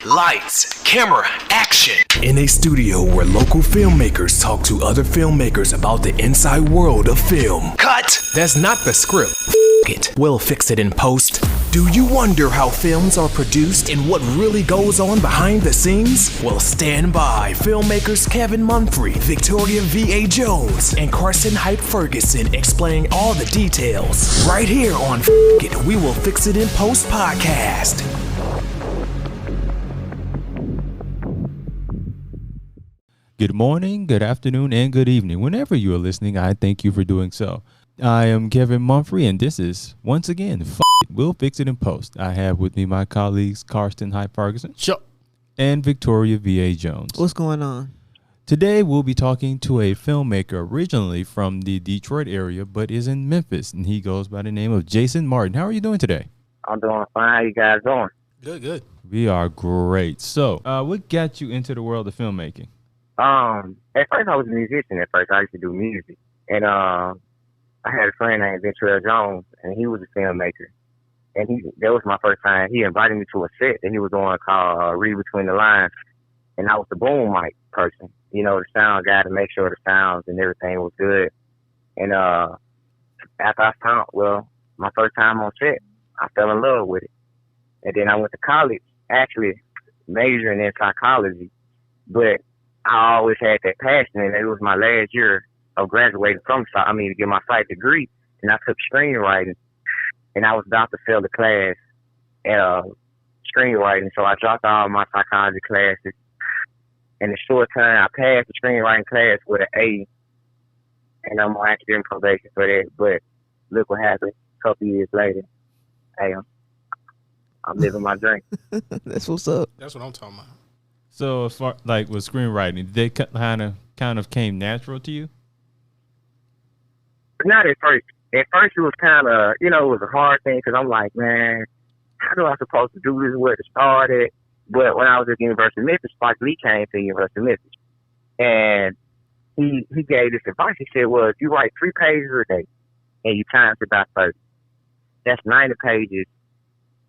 Lights, camera, action. In a studio where local filmmakers talk to other filmmakers about the inside world of film. Cut. That's not the script. It. We'll fix it in post. Do you wonder how films are produced and what really goes on behind the scenes? Well, stand by. Filmmakers Kevin Mumphrey, Victoria V.A. Jones, and Carson Hype Ferguson explain all the details. Right here on It, We Will Fix It in Post podcast. Good morning, good afternoon, and good evening. Whenever you are listening, I thank you for doing so. I am Kevin Mumphrey, and this is, once again, It, We'll Fix It in Post. I have with me my colleagues, Carson Hype Ferguson. Sure. And Victoria V.A. Jones. What's going on? Today, we'll be talking to a filmmaker originally from the Detroit area, but is in Memphis, and he goes by the name of Jason Martin. How are you doing today? I'm doing fine. How you guys doing? Good. We are great. So, what got you into the world of filmmaking? At first I was a musician. At first I used to do music, and I had a friend named Ventrell Jones, and he was a filmmaker. And that was my first time. He invited me to a set that he was on called Read Between the Lines, and I was the boom mic person, the sound guy to make sure the sounds and everything was good. And after I found, my first time on set, I fell in love with it. And then I went to college, actually majoring in psychology, but I always had that passion, and it was my last year of graduating to get my psych degree, and I took screenwriting, and I was about to fail the class at screenwriting, so I dropped all my psychology classes. In a short time, I passed the screenwriting class with an A, and I'm on academic probation for that, but look what happened a couple years later. Hey, I'm living my dream. That's what's up. That's what I'm talking about. So, as far like with screenwriting, did they kind of came natural to you? Not at first. At first, it was kind of, it was a hard thing because I'm like, man, how do I supposed to do this? Where to start it? But when I was at the University of Memphis, Spike Lee came to the University of Memphis, and he gave this advice. He said, well, if you write 3 pages a day and you times it by 30, that's 90 pages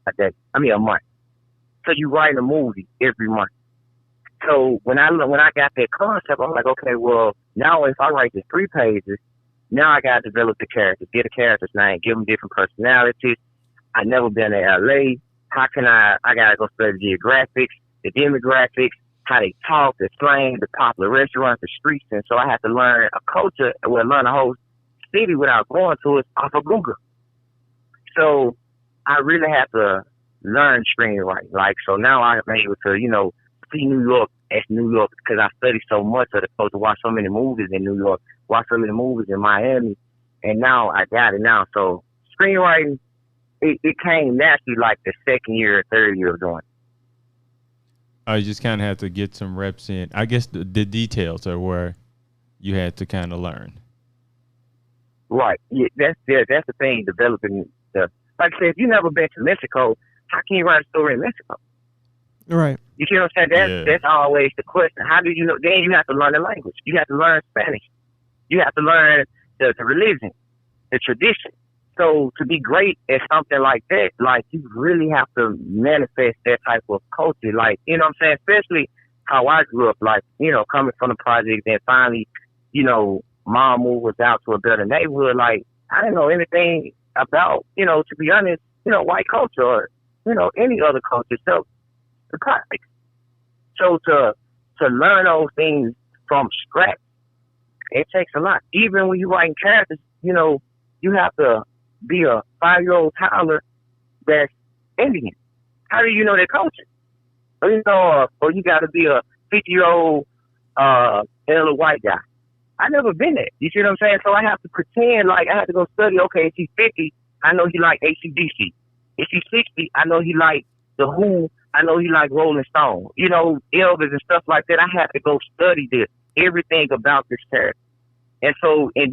a month. So you write a movie every month. So when I got that concept, I'm like, okay, well, now if I write just 3 pages, now I got to develop the characters, get a character's name, give them different personalities. I've never been to LA. How can I got to go study geographics, the demographics, how they talk, the slang, the popular restaurants, the streets. And so I have to learn a culture, learn a whole city without going to it off of Google. So I really have to learn screenwriting. So now I'm able to, see New York as New York because I studied so much of the culture, watch so many movies in New York, watch so many movies in Miami, and now I got it now. So screenwriting, it came naturally like the second year or third year of doing it. I just kind of had to get some reps in. I guess the details are where you had to kind of learn. Right. Yeah, that's the thing, developing like I said, if you've never been to Mexico, how can you write a story in Mexico? Right. You see what I'm saying? That's always the question. How do you know? Then you have to learn the language. You have to learn Spanish. You have to learn the religion, the tradition. So to be great at something like that, you really have to manifest that type of culture. You know what I'm saying? Especially how I grew up, coming from the project and finally, mom moved us out to a better neighborhood. I didn't know anything about, to be honest, white culture or, any other culture. So the project. So to learn those things from scratch, it takes a lot. Even when you're writing characters, you have to be a 5-year-old toddler that's Indian. How do you know their culture? Or you got to be a 50-year-old elder white guy. I never been there. You see what I'm saying? So I have to pretend like I have to go study. Okay, if he's 50, I know he like AC/DC. If he's 60, I know he like The Who. I know he like Rolling Stone. Elvis and stuff like that. I have to go study everything about this character. And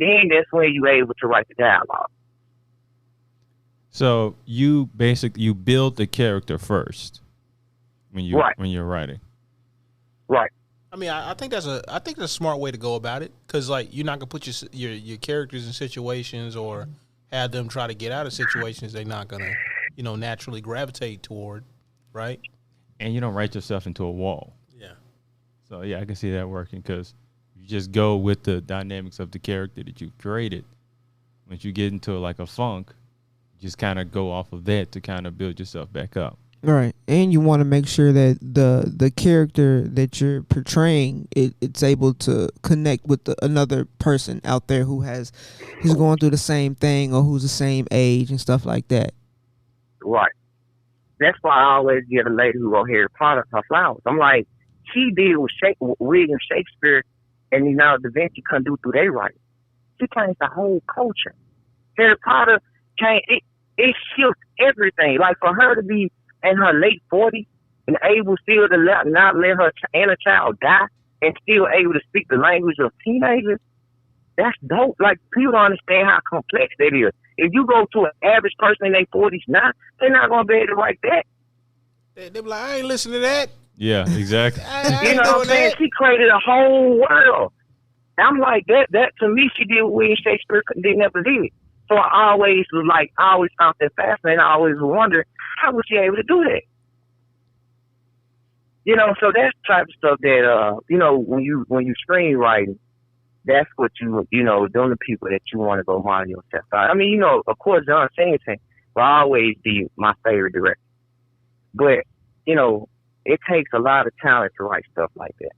then that's when you're able to write the dialogue. So you build the character first when you're writing. Right. I think that's a smart way to go about it because you're not gonna put your characters in situations or have them try to get out of situations they're not gonna naturally gravitate toward, right? and you don't write yourself into a wall. Yeah. So yeah, I can see that working because you just go with the dynamics of the character that you've created. Once you get into like a funk, you just kind of go off of that to kind of build yourself back up. Right, and you want to make sure that the character that you're portraying it's able to connect with another person out there who's going through the same thing or who's the same age and stuff like that. Right. That's why I always give a lady who wrote Harry Potter her flowers. I'm like, she did what William Shakespeare and Leonardo da Vinci couldn't do through their writing. She changed the whole culture. Harry Potter it shifts everything. Like for her to be in her late 40s and able still to not let her inner child die and still able to speak the language of teenagers, that's dope. Like, people don't understand how complex that is. If you go to an average person in their 40s now, they're not going to be able to write that. They be like, I ain't listening to that. Yeah, exactly. I You ain't know what I'm doing saying? that. She created a whole world. I'm like, that to me, she did what William Shakespeare never did. So I always found that fascinating. I always wondered, how was she able to do that? You know, so that's the type of stuff that, you know, when you screenwriting, that's what them the people that you want to go model yourself out. I mean, you know, of course, John Singleton will always be my favorite director. But, you know, it takes a lot of talent to write stuff like that.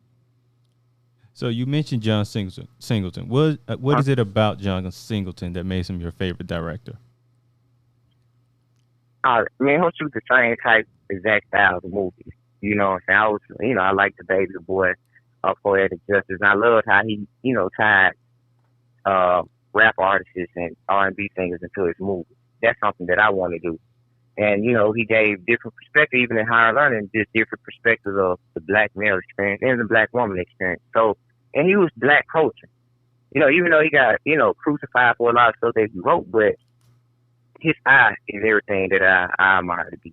So you mentioned John Singleton. What is it about John Singleton that makes him your favorite director? Man, he'll shoot the same type exact style of movies. You know what I'm saying? I like the Baby Boy, Poetic Justice. And I loved how he, tied rap artists and R&B singers into his movies. That's something that I want to do. And, he gave different perspectives, even in higher learning, just different perspectives of the black male experience and the black woman experience. So, and he was black culture. Even though he got, crucified for a lot of stuff that he wrote, but his eye is everything that I admire to be.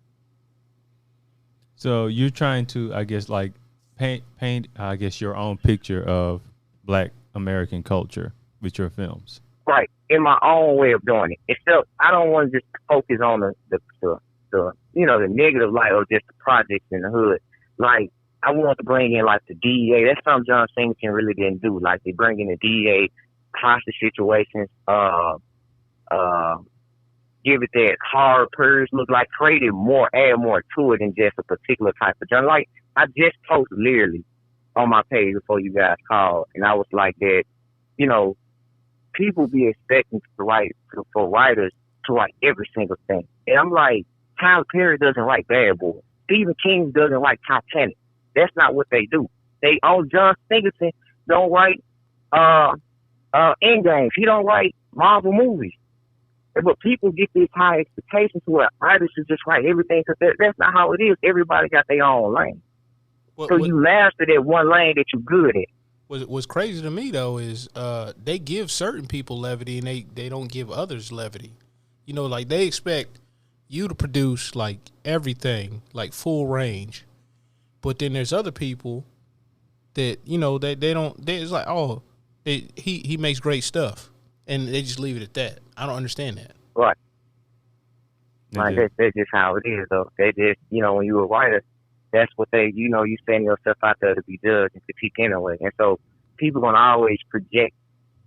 So you're trying to, I guess, like paint, I guess, your own picture of black American culture with your films. Right, in my own way of doing it. Except I don't want to just focus on the negative light or just the projects in the hood. Like, I want to bring in like the DEA. That's something John Singleton really didn't do. Like, they bring in the DEA, hostage situations, give it that hard purge look, like created add more to it than just a particular type of genre. Like, I just posted literally on my page before you guys called, and I was like that, people be expecting for writers to write every single thing. And I'm like, Tyler Perry doesn't write Bad Boys. Stephen King doesn't write Titanic. That's not what they do. John Singleton don't write Endgames. He don't write Marvel movies. But people get these high expectations where writers should just write everything, because that's not how it is. Everybody got their own lane. You master that one lane that you're good at. What's crazy to me, though, is they give certain people levity and they don't give others levity. Like, they expect you to produce, like, everything, like, full range. But then there's other people that, they don't, it's like, oh, he makes great stuff. And they just leave it at that. I don't understand that. Right. Like, that's just how it is, though. They just, when you're a writer, that's what they, you send yourself out there to be judged and critique anyway. And so people going to always project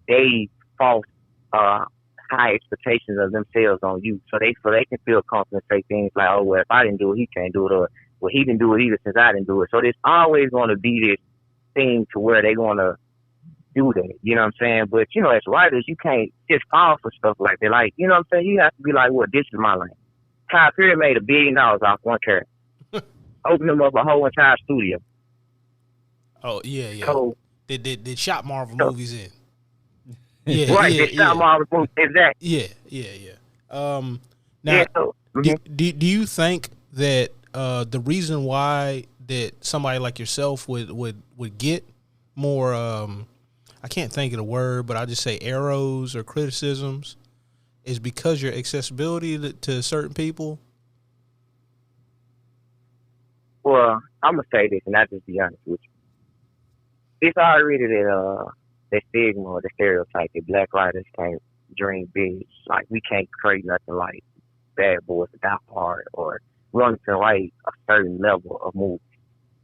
they false high expectations of themselves on you. So they can feel confident and say things like, oh, well, if I didn't do it, he can't do it. Or, well, he didn't do it either since I didn't do it. So there's always going to be this thing to where they're going to do that. You know what I'm saying? But, as writers, you can't just fall for stuff like that. Like, you know what I'm saying? You have to be like, well, this is my lane. Tyler Perry made $1 billion off one character. Opened them up a whole entire studio. Oh, yeah. So, they shot Marvel movies in. Yeah, right, yeah, they shot Marvel movies, exactly. Yeah. Now, do you think that the reason why that somebody like yourself would get more, I can't think of the word, but I'll just say arrows or criticisms, is because your accessibility to certain people? Well, I'm going to say this, and I'll just be honest with you. It's already that stigma or the stereotype that black writers can't dream big. Like, we can't create nothing like Bad Boys or Die Hard or wanting to write a certain level of movie,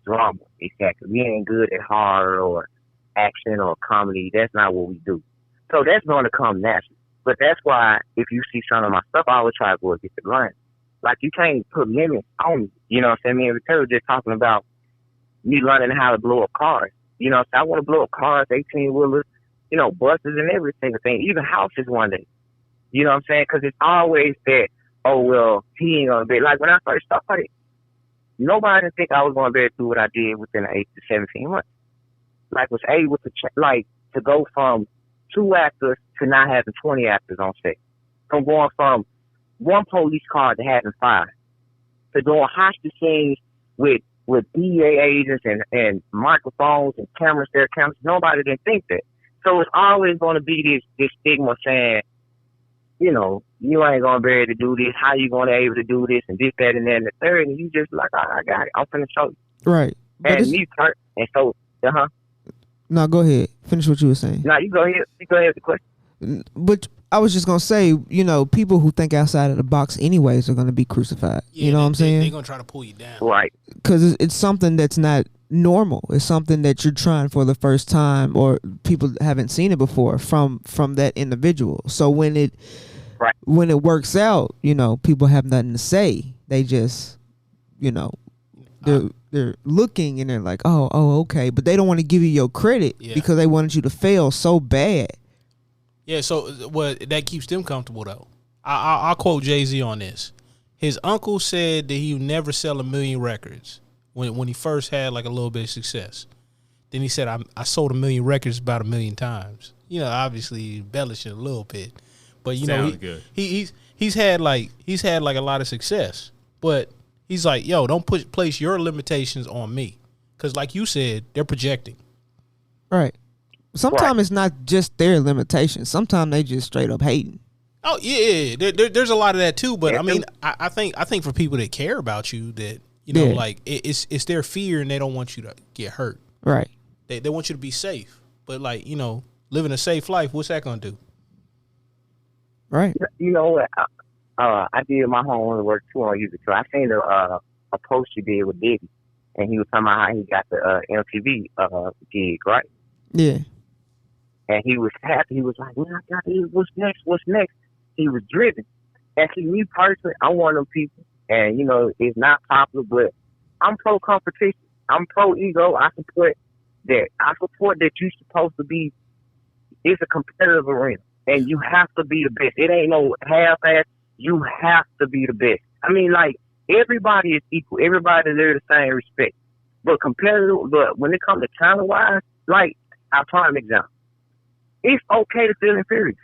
drama. Exactly. We ain't good at horror or action or comedy. That's not what we do. So that's going to come naturally. But that's why if you see some of my stuff, I always try to go against the line. Like, you can't put limits on me. You know what I'm saying? Me and Victoria just talking about me learning how to blow up cars. You know, so I want to blow up cars, 18-wheelers, you know, buses and every single thing, even houses one day. You know what I'm saying? Because it's always that, oh, well, he ain't going to be. Like, when I first started, nobody didn't think I was going to be able to do what I did within 8 to 17 months. Like, was able to, to go from 2 actors to not having 20 actors on set. From going from 1 police car to having 5. To doing hostage scenes with DEA agents and microphones and cameras. Nobody didn't think that. So it's always going to be this stigma saying, you know, you ain't going to be able to do this. How you going to be able to do this and this, that, and that, and the third. And you just like, I got it. I'm finna show you. Right. And me, and so, No, go ahead. Finish what you were saying. No, you go ahead. You go ahead with the question. But I was just gonna say, you know, people who think outside of the box anyways are gonna be crucified. Yeah, you know what I'm saying? They're gonna try to pull you down. Right. Because it's something that's not normal. It's something that you're trying for the first time, or people haven't seen it before from that individual. So when it works out, you know, people have nothing to say. They just, you know, they're looking and they're like, oh, okay, but they don't want to give you your credit because they wanted you to fail so bad. Yeah, so that keeps them comfortable though. I'll quote Jay-Z on this. His uncle said that he would never sell 1 million records when he first had like a little bit of success. Then he said, I sold 1 million records about 1 million times. You know, obviously embellishing a little bit, but you know, he's had like a lot of success, but he's like, yo, don't place your limitations on me, because like you said, they're projecting. Right. Sometimes it's not just their limitations. Sometimes they just straight up hating. Oh yeah. There's a lot of that too. But I mean, I think for people that care about you, that you know, like it's their fear and they don't want you to get hurt. Right. They want you to be safe. But like, you know, living a safe life, what's that gonna do? Right. You know what? I did my homework too on YouTube. So I seen a post you did with Diddy, and he was talking about how he got the MTV gig, right? Yeah. And he was happy. He was like, "Man, I got it. What's next? What's next?" He was driven. And see, me personally, I'm one of them people. And you know, it's not popular, but I'm pro competition. I'm pro ego. I support that. I support that you're supposed to be. It's a competitive arena, and you have to be the best. It ain't no half-ass. You have to be the best. I mean, like, everybody is equal. Everybody there the same respect. But competitive. But when it comes to talent-wise, like, I'll try an example. It's okay to feel inferior.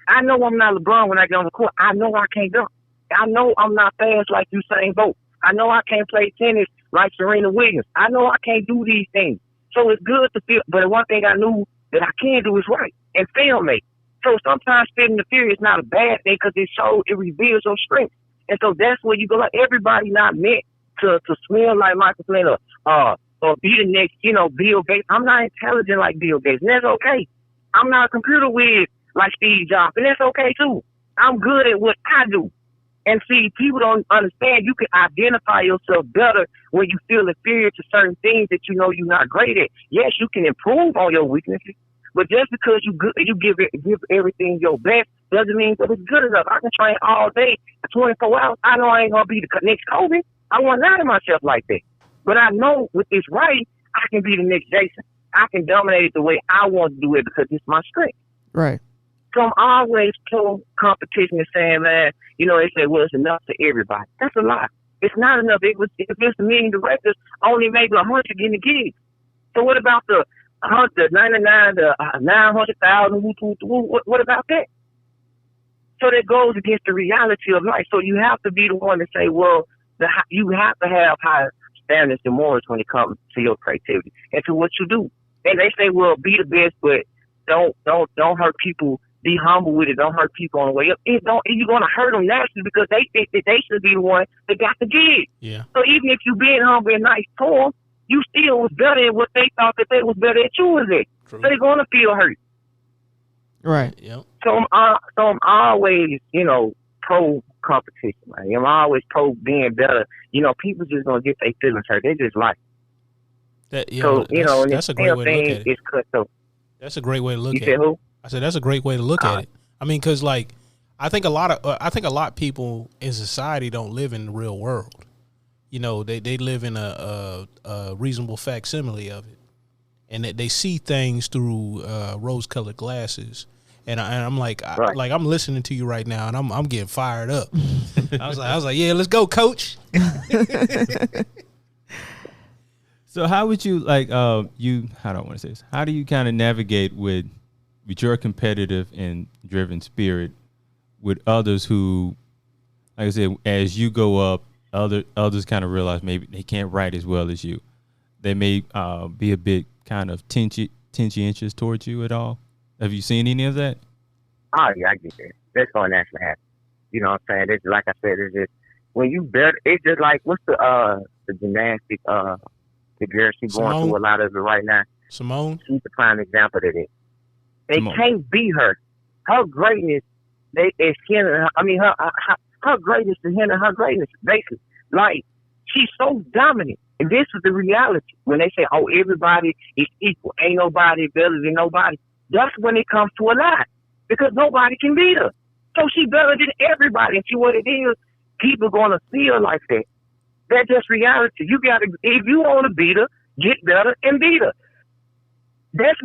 I know I'm not LeBron when I get on the court. I know I can't dunk. I know I'm not fast like Usain Bolt. I know I can't play tennis like Serena Williams. I know I can't do these things. So it's good to feel. But one thing I knew that I can do is write and filmmaking. So sometimes feeling inferior is not a bad thing because it reveals your strength. And so that's where you go. Like, everybody not meant to swim like Michael Flynn or be the next, you know, Bill Gates. I'm not intelligent like Bill Gates, and that's okay. I'm not a computer whiz like Steve Jobs, and that's okay too. I'm good at what I do. And see, people don't understand you can identify yourself better when you feel inferior to certain things that you know you're not great at. Yes, you can improve on your weaknesses, but just because you give everything your best doesn't mean that it's good enough. I can train all day, 24 hours. I know I ain't gonna be the next Kobe. I won't lie to myself like that. But I know with this writing, I can be the next Jason. I can dominate it the way I want to do it because it's my strength. Right. So I'm always pro competition and saying, man, you know, they say, well, it's enough for everybody. That's a lie. It's not enough. If it's 1 million directors, only maybe 100 getting the gigs. So what about the 99, the 900,000? What about that? So that goes against the reality of life. So you have to be the one to say, well, you have to have high standards and morals when it comes to your creativity and to what you do. And they say, well, be the best, but don't hurt people. Be humble with it. Don't hurt people on the way up. You're going to hurt them naturally because they think that they should be the one that got the gig. Yeah. So even if you being humble and nice to them, you still was better at what they thought that they was better at you was at. True. So they're going to feel hurt. Right. Yep. So I'm always, you know, pro competition, man. I'm always pro being better. You know, people just gonna get their feelings hurt. They just like. So, you know, and that's a great way to look at it. It's cutthroat. That's a great way to look You at said it. who? I said that's a great way to look at it. I mean, because like I think a lot of people in society don't live in the real world. You know, they live in a reasonable facsimile of it, and they see things through rose-colored glasses. And I'm like, Right. I'm listening to you right now, and I'm getting fired up. I was like, yeah, let's go, coach. So how would you how do I want to say this? How do you kind of navigate with your competitive and driven spirit with others who, like I said, as you go up, others kind of realize maybe they can't write as well as you. They may be a bit kind of tensy-inches towards you at all. Have you seen any of that? Oh yeah, I get that. That's gonna naturally happen. You know what I'm saying? It's like I said, it's just when you better. It's just like what's the gymnastic the girl she's going Simone? through a lot of it right now. Simone? She's the prime example of it. They Simone. can't beat her. Her greatness is hindering her. I mean, her greatness is hindering her greatness, basically. Like, she's so dominant. And this is the reality. When they say, oh, everybody is equal, ain't nobody better than nobody, that's when it comes to a lie. Because nobody can beat her. So she better than everybody. And see what it is? People going to feel like that. That's just reality. You got to, if you want to beat her, get better and beat her. That's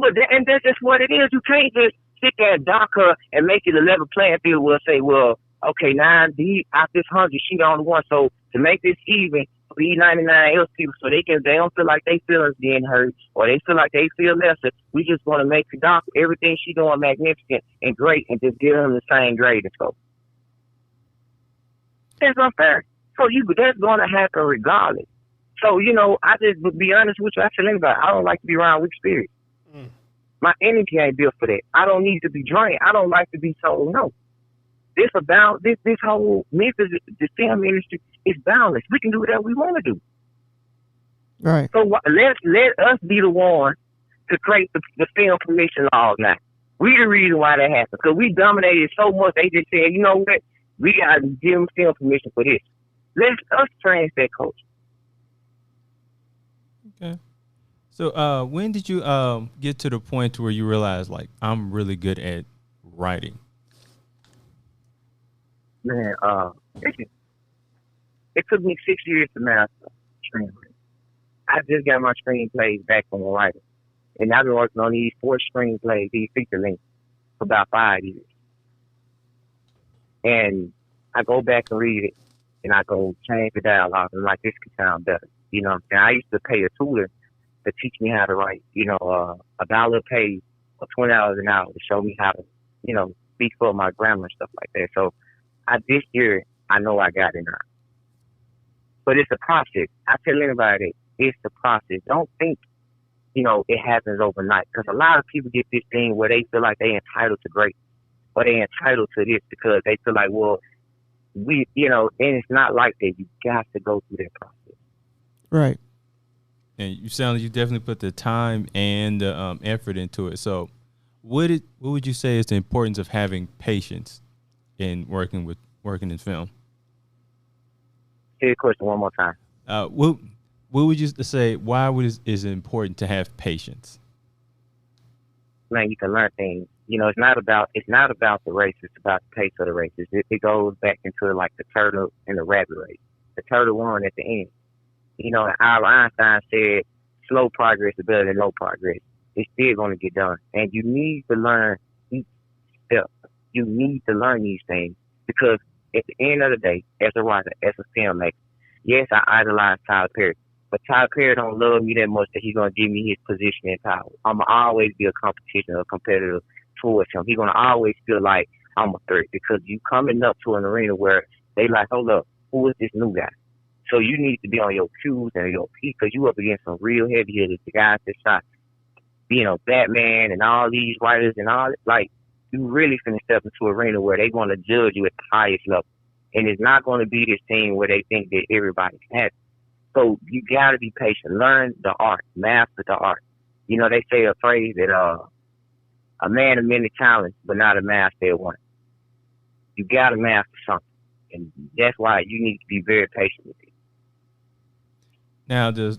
just what it is. You can't just sit there and dock her and make it a level playing field. We'll say, well, okay, now out this 100, she the only one. So to make this even for these 99 else people, so they don't feel like they feelings being hurt or they feel like they feel lesser, we just want to make the doc everything she doing magnificent and great and just give them the same grade and so. That's unfair. So that's going to happen regardless. So, you know, I just would be honest with you. I tell anybody, I don't like to be around weak spirits. My energy ain't built for that. I don't need to be drained. I don't like to be told no. This whole Memphis, the film industry is boundless. We can do whatever we want to do. Right. So let us be the one to create the film permission laws now. We the reason why that happened. Because we dominated so much, they just said, you know what? We got to give them film permission for this. Let us change that culture. Okay. So when did you get to the point where you realized, like, I'm really good at writing? Man, it took me 6 years to master screenwriting. I just got my screenplays back from a writer. And I've been working on these 4 screenplays, these feature lengths, for about 5 years. And I go back and read it, and I go change the dialogue, and like, this could sound better. You know what I'm saying? I used to pay a tutor to teach me how to write, you know, $1 a page or $20 an hour to show me how to, you know, speak for my grammar and stuff like that. So this year, I know I got it now. But it's a process. I tell anybody that it's the process. Don't think, you know, it happens overnight. Because a lot of people get this thing where they feel like they're entitled to greatness or they're entitled to this because they feel like, well, you know, and it's not like that. You got to go through that process. Right. And you sound like you definitely put the time and the effort into it. So what would you say is the importance of having patience in working in film? Say the question one more time. What would you say? Why is it important to have patience? Man, you can learn things. You know, it's not about the race. It's about the pace of the race. It goes back into like the turtle and the rabbit race. The turtle won at the end. You know, Albert Einstein said, "Slow progress is better than no progress." It's still going to get done, and you need to learn each step. You need to learn these things because at the end of the day, as a writer, as a filmmaker, yes, I idolize Tyler Perry, but Tyler Perry don't love me that much that he's going to give me his position and power. I'm going to always be a competition or a competitor towards him. He's going to always feel like I'm a threat because you coming up to an arena where they like, hold up, who is this new guy? So you need to be on your Q's and your P's because you up against some real heavy hitters, the guys that shot, you know, Batman and all these writers and all that. Like, you really finna step into an arena where they're going to judge you at the highest level. And it's not going to be this thing where they think that everybody can have it. So you got to be patient. Learn the art. Master the art. You know, they say a phrase that a man of many talents, but not a master at one. You got to master something. And that's why you need to be very patient with it. Now, does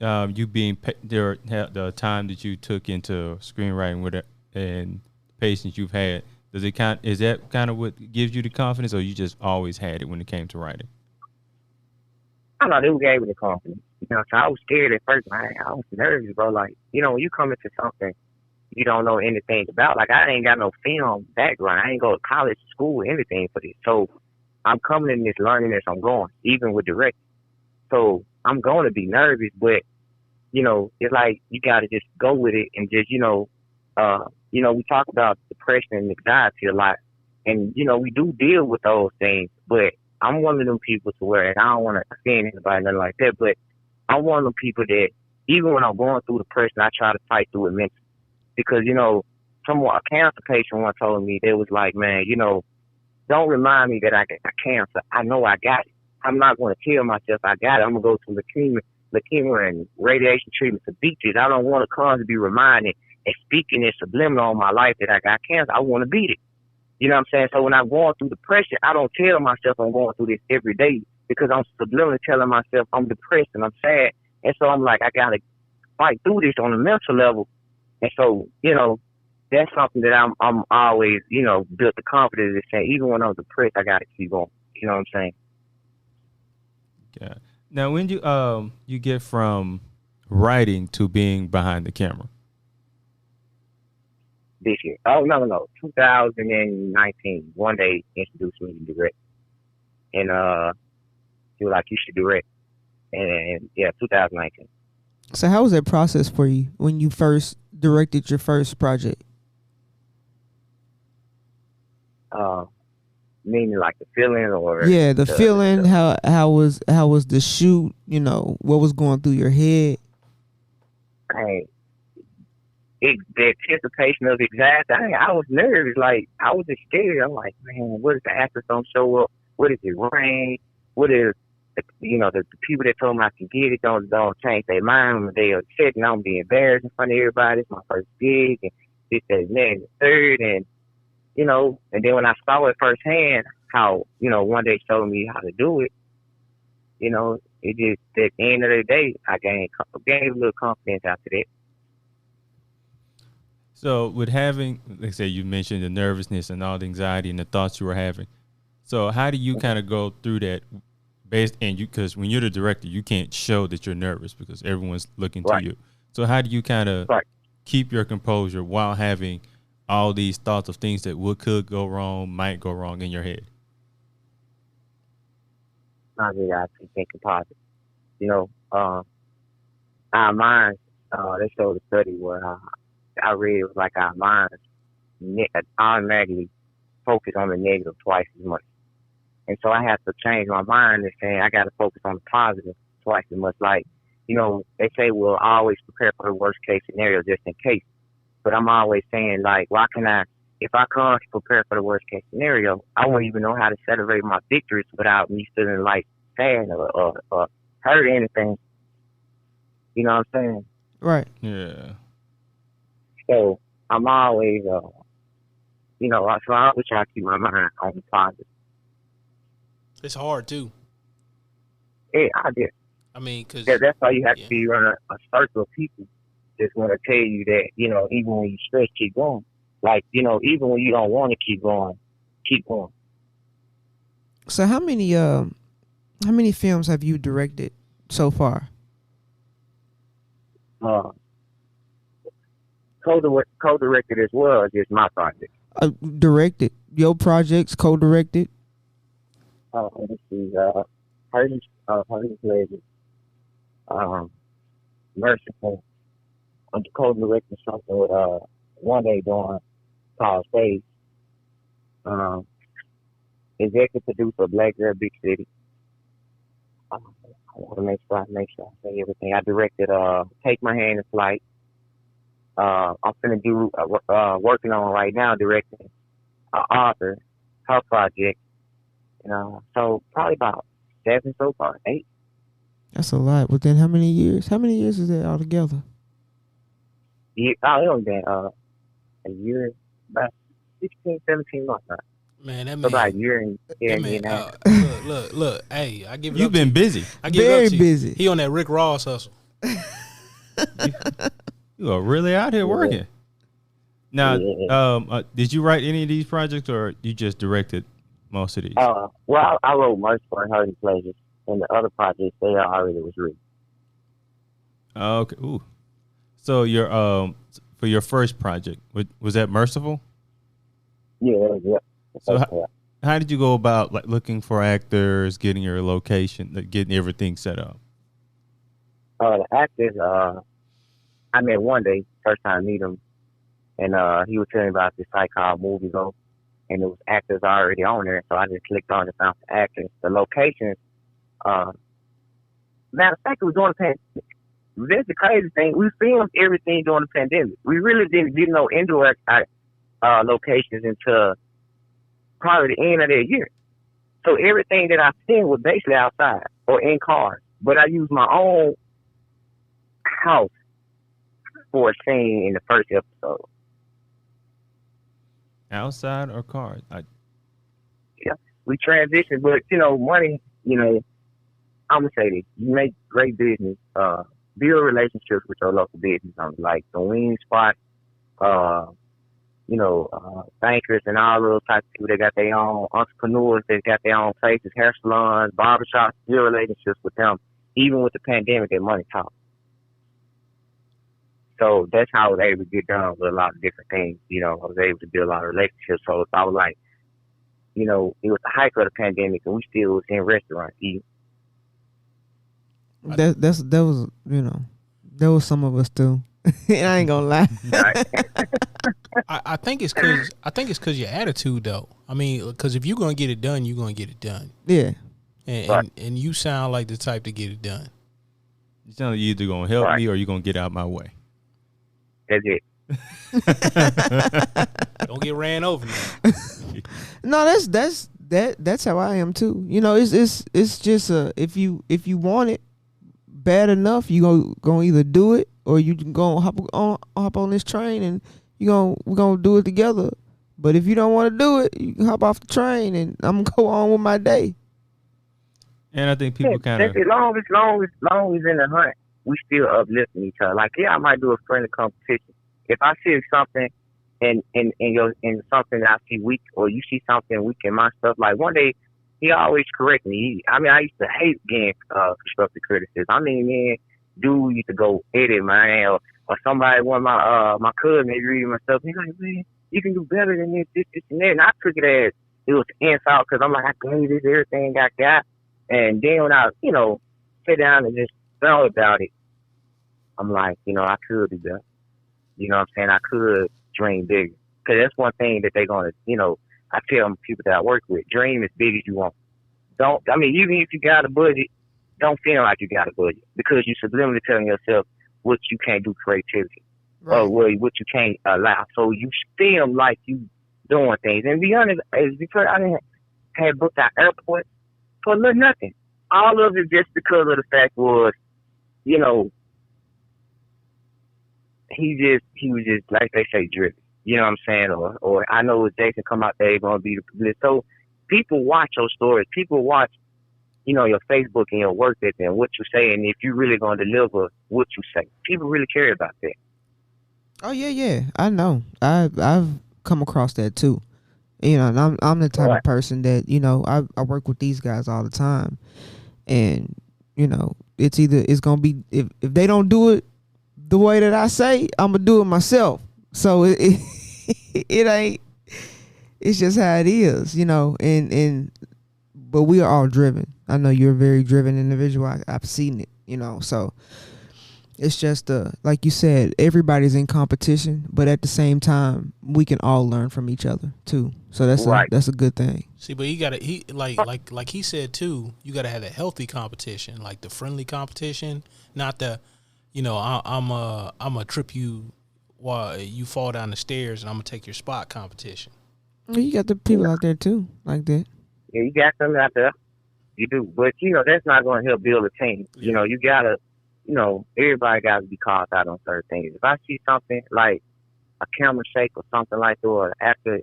you being the time that you took into screenwriting with it and patience you've had, is that kind of what gives you the confidence, or you just always had it when it came to writing? I know they gave me the confidence. You know, so I was scared at first. I was nervous, bro. Like, you know, when you come into something you don't know anything about, like I ain't got no film background. I ain't go to college, school, anything for this. So I'm coming in this learning as I'm going, even with directing. So I'm going to be nervous, but you know, it's like you got to just go with it and just, you know, we talk about depression and anxiety a lot, and you know, we do deal with those things. But I'm one of them people to where, and I don't want to offend anybody, nothing like that, but I'm one of them people that even when I'm going through depression, I try to fight through it mentally. Because, you know, a cancer patient once told me, they was like, man, you know, don't remind me that I got cancer. I know I got it. I'm not going to tell myself I got it. I'm going to go to leukemia and radiation treatment to beat this. I don't want to constantly be reminded and speaking this subliminal on my life that I got cancer. I want to beat it. You know what I'm saying? So when I'm going through depression, I don't tell myself I'm going through this every day because I'm subliminally telling myself I'm depressed and I'm sad. And so I'm like, I got to fight through this on a mental level. And so, you know, that's something that I'm always, you know, built the confidence to say, even when I'm depressed, I got to keep going. You know what I'm saying? Yeah. Now, when you get from writing to being behind the camera? This year. Oh, no. 2019. One day introduced me to direct. And he was like, you should direct. And yeah, 2019. So how was that process for you when you first directed your first project? Meaning like the feeling, or the feeling. How was the shoot? You know, what was going through your head? Hey, the anticipation of exact. I was nervous. Like I was just scared. I'm like, man, what if the actors don't show up? What if it rain? What if the people that told me I could get it don't change their mind when they are upset, and I'm being embarrassed in front of everybody. It's my first gig, and this, that, and that, and the third, and you know, and then when I saw it firsthand, how, you know, one day showed me how to do it, you know, it just, at the end of the day, I gained a little confidence after that. So with having, like I say, you mentioned the nervousness and all the anxiety and the thoughts you were having. So how do you kind of go through that because when you're the director, you can't show that you're nervous because everyone's looking to you. So how do you kind of keep your composure while having all these thoughts of things that could go wrong, might go wrong in your head? I think I keep thinking positive. You know, our minds, they showed a study where I read it was like our minds automatically focus on the negative twice as much. And so I have to change my mind and say I got to focus on the positive twice as much. Like, you know, they say we'll always prepare for the worst case scenario just in case. But I'm always saying, like, if I can't prepare for the worst case scenario, I won't even know how to celebrate my victories without me feeling like sad or hurt or anything. You know what I'm saying? Right. Yeah. So I'm always, you know, so I always try to keep my mind on the positive. It's hard too. Yeah, I did. I mean, because that's why you have to be around a circle of people that's going to tell you that, you know, even when you stress, keep going. Like, you know, even when you don't want to keep going, keep going. So how many films have you directed so far? Co-directed as well as just my project. Directed your projects, co-directed. This is Hurting Legend, Merciful. I'm co-directing something with One Day Dawn called Stage. Executive producer, Black Girl, Big City. I want to make sure I say everything. I directed Take My Hand in Flight. I'm finna do working on right now directing Arthur, her project. You know, so probably about 7 so far, 8. That's a lot. Within how many years? How many years is that altogether? Yeah, it's only been a year, about 16, 17 months now. Man, that for man. about a year and That a man. half. Look. Hey, I give it. You've up to been you. busy. I give it Very up to you. busy. He on that Rick Ross hustle. You are really out here working. Now, Yeah. did you write any of these projects, or you just directed most of these? Well, I wrote most for Hurting Pleasures, and the other projects they already was written. Okay. Ooh. So your for your first project, was that Merciful? Yeah. So how did you go about like looking for actors, getting your location, like, getting everything set up? The actors, I met one day, first time I meet him, and he was telling me about this site called Movie Go, and there was actors already on there, so I just clicked on and found the actors. The locations, matter of fact, it was during the pandemic. That's the crazy thing. We filmed everything during the pandemic. We really didn't get no indoor locations until probably the end of that year. So everything that I filmed was basically outside or in cars. But I used my own house for a scene in the first episode. Outside or cars? Yeah, we transitioned, but money. I'm gonna say this: you make great business, build relationships with your local business owners, like the wing spot, bankers and all those types of people that got their own entrepreneurs that got their own places, hair salons, barbershops. Build relationships with them, even with the pandemic. That money talks. So that's how I was able to get done with a lot of different things. I was able to build a lot of relationships. So I was like, it was the height of the pandemic, and we still was in restaurants eating. That was some of us too. I ain't gonna lie. I think it's because your attitude though. I mean, because if you're gonna get it done, you're gonna get it done. Yeah. And you sound like the type to get it done. You sound like you either gonna help me or you're gonna get out my way. That's it. Don't get ran over now. No, that's how I am too. It's just if you want it bad enough, you gonna either do it or you can go hop on this train and we're gonna do it together. But if you don't want to do it, you can hop off the train and I'm gonna go on with my day. And I think people kind of as long as in the hunt, we still uplifting each other. Like, I might do a friendly competition. If I see something in something that I see weak, or you see something weak in my stuff, like one day he always correct me. I used to hate getting constructive criticism. Man, dude used to go edit, man, or somebody, one of my cousin, maybe reading my stuff. He's like, man, you can do better than this, and that. And I took it as it was an insult because I'm like, I gave this everything I got. And then when I, sit down and just thought about it, I'm like, I could do that. You know what I'm saying? I could dream bigger. Because that's one thing that they're going to, I tell people that I work with, dream as big as you want. Even if you got a budget, don't feel like you got a budget. Because you're subliminally telling yourself what you can't do creativity. Right. Or what you can't allow. So you feel like you doing things. And to be honest, because I didn't have booked our airport for little nothing. All of it just because of the fact was, he was just like they say, driven. You know what I'm saying? Or I know if Jason come out there, he's gonna be the publicist. So people watch your stories. People watch, your Facebook and your work ethic and what you say, and if you really gonna deliver what you say. People really care about that. Oh yeah, I know. I've come across that too. And I'm the type of person that I work with these guys all the time, and it's gonna be if they don't do it the way that I say, I'm gonna do it myself. So it ain't. It's just how it is, And but we are all driven. I know you're a very driven individual. I've seen it, So it's just like you said, everybody's in competition, but at the same time, we can all learn from each other too. So that's a good thing. See, but like he said too, you got to have a healthy competition, like the friendly competition, not the, I'm a trip you while you fall down the stairs and I'm gonna take your spot competition. You got the people out there too, like that. Yeah, you got them out there. You do, but that's not going to help build a team. Yeah. You gotta. Everybody got to be called out on certain things. If I see something like a camera shake or something like that, or after,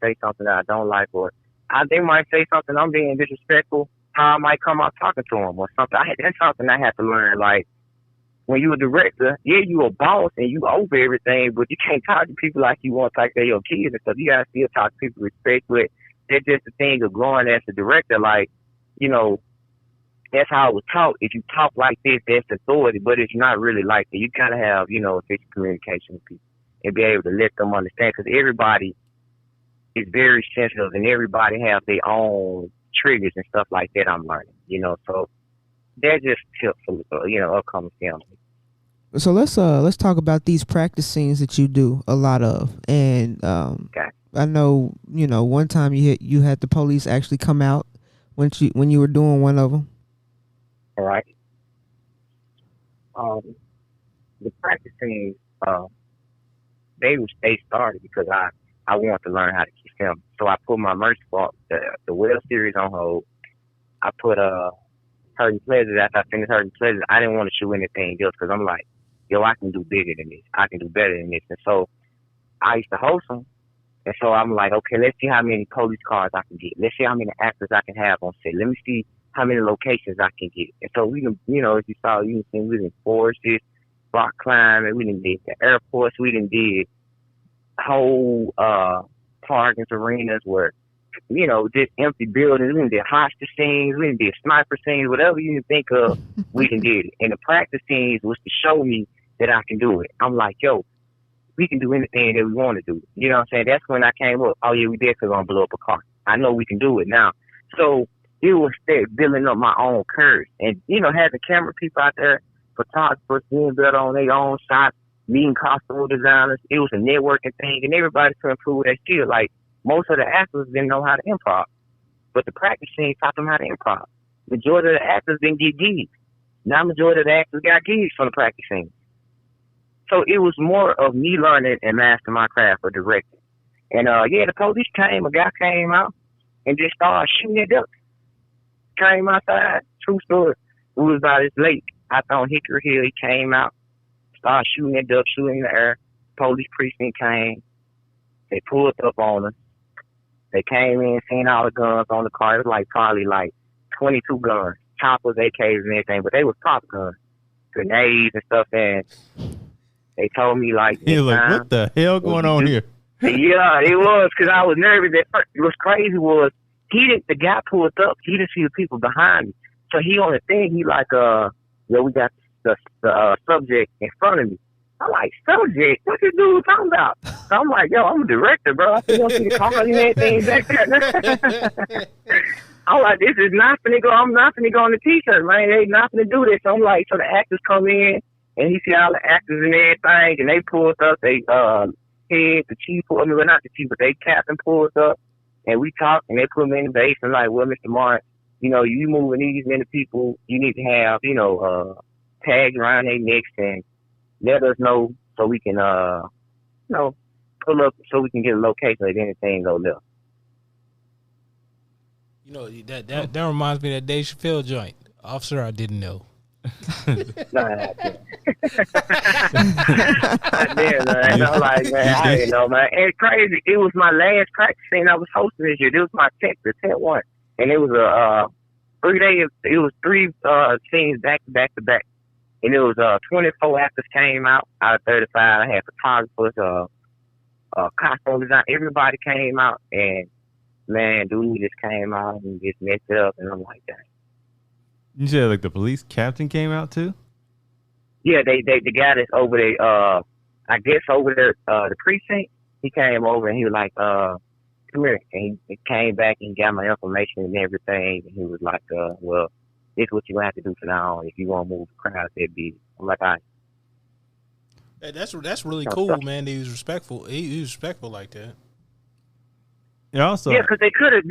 say something that I don't like, or they might say something, I'm being disrespectful, how I might come out talking to them or something. That's something I had to learn. Like, when you a director, yeah, you a boss and you over everything, but you can't talk to people like you want to talk to your kids and stuff. You gotta still talk to people with respect, but that's just the thing of growing as a director. Like, you know, that's how I was taught. If you talk like this, that's authority, but it's not really like that. You gotta have, you know, efficient communication with people and be able to let them understand, because everybody is very sensitive and everybody have their own triggers and stuff like that. I'm learning, you know, so they're just tips for, you know, upcoming films. So let's talk about these practice scenes that you do a lot of, and Okay. I know, you know, one time you had the police actually come out when you were doing one of them. All right. The practice scenes, they started because I wanted to learn how to keep film. So I put my merciful the Well series on hold. I put Hurt and Pleasure. After I finished Hurt and Pleasure, I didn't want to shoot anything else because I'm like, yo, I can do bigger than this. I can do better than this. And so I used to host them. And so I'm like, okay, let's see how many police cars I can get. Let's see how many actors I can have on set. Let me see how many locations I can get. And so we can, you know, as you saw, you can see we did forests, rock climbing, we done did the airports, we done did whole parking arenas where, you know, just empty buildings. We done did hostage scenes, we done did sniper scenes, whatever you can think of, we done did it. And the practice scenes was to show me that I can do it. I'm like, yo, we can do anything that we want to do. You know what I'm saying? That's when I came up, oh yeah, we definitely gonna blow up a car. I know we can do it now. So it was building up my own courage. And, you know, having camera people out there, photographers being better on their own shots, meeting costume designers. It was a networking thing, and everybody to improve their skill. Like, most of the actors didn't know how to improv, but the practice scene taught them how to improv. Majority of the actors didn't get gigs. Now majority of the actors got gigs from the practice scene. So it was more of me learning and mastering my craft for directing. And yeah, the police came, a guy came out and just started shooting at ducks. Came outside, true story. We was by this lake out on Hickory Hill. He came out, started shooting at ducks, shooting in the air. Police precinct came. They pulled up on us. They came in, seen all the guns on the car. It was probably 22 guns, choppers, AKs, and everything, but they was pop guns, grenades and stuff. And they told me he was like, what the hell going on here? Yeah, it was, because I was nervous. It was crazy was the guy pulled up. He didn't see the people behind me, so he on the thing. He like, yo, we got the subject in front of me. I'm like, subject? What this dude talking about? So I'm like, yo, I'm a director, bro. I don't see the car and everything back there. I'm like, this is not finna go. I'm not finna go on the t-shirt, man. They not finna do this. So I'm like, so the actors come in, and he see all the actors and everything, and they pulled up. They head, the chief pulled me, well, not the chief, but they captain pulled up, and we talked, and they put me in the base, and like, well, Mr. Martin, you know, you moving these many people, you need to have, you know, tags around their necks and let us know so we can, you know, pull up so we can get a location if anything go left. You know, that reminds me of that Dave Chappelle joint. Officer, I didn't know. I did, man. I didn't know, man. And it's crazy. It was my last practice scene I was hosting this year. It was my the 10th one. And it was a 3 day, it was 3 scenes back to back. And it was 24 actors came out of 35. I had photographers, costume design. Everybody came out, and man, dude just came out and just messed it up. And I'm like, that. You said like the police captain came out too? Yeah, the guy that's over there, I guess over there, the precinct. He came over and he was like, come here. And he came back and got my information and everything. And he was like, well, this is what you have to do from now on if you want to move the crowd that big. I'm like, all right. Hey, that's really cool, man. He was respectful. He was respectful like that. Yeah, also, yeah, because they could have